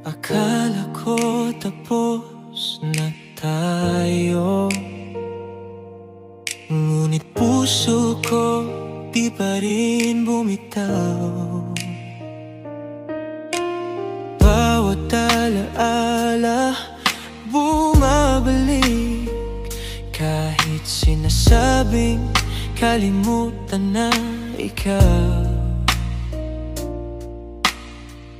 Akala ko tapos na tayo, ngunit puso ko di pa rin bumitaw. Bawat alaala bumabalik, kahit sinasabing kalimutan na ikaw.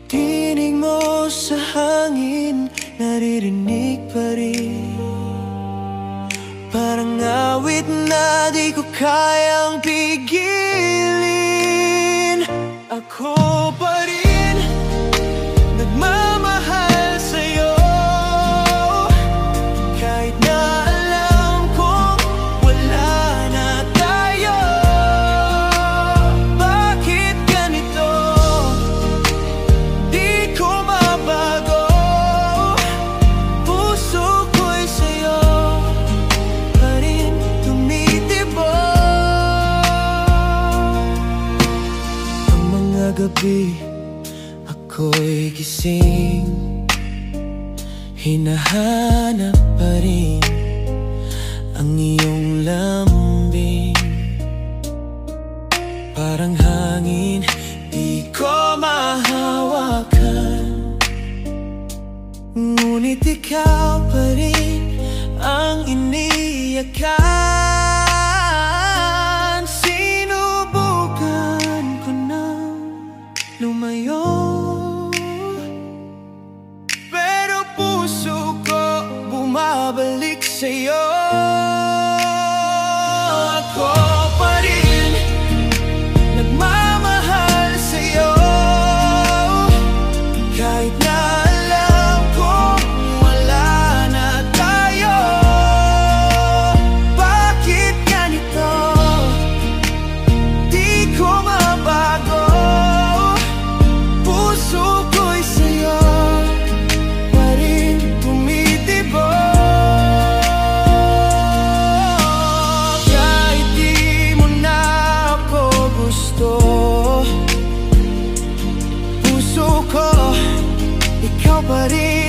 Tinig mo sa hangin, naririnig pa rin, parang awit na di ko kayang pigilin. Ako pa rin nagmamahal sa'yo, kahit na alam kong wala na tayo. Bakit ganito? Di ko mabago, puso ko'y sa'yo pa rin tumitibok. Ang mga gabi ako'y gising, hinahanap pa rin ang iyong lambing. Parang hangin, di ko mahawakan, ngunit ikaw pa rin ang iniyakan. Sinubukan ko nang lumayo, pero puso ko bumabalik sa'yo. Ako pa rin nagmamahal sa'yo, kahit na alam kong wala na tayo. Bakit ganito? Di ko mabago, puso ko'y sa'yo pa rin tumitibok. Kahit di mo na ako gusto, puso ko, ikaw pa rin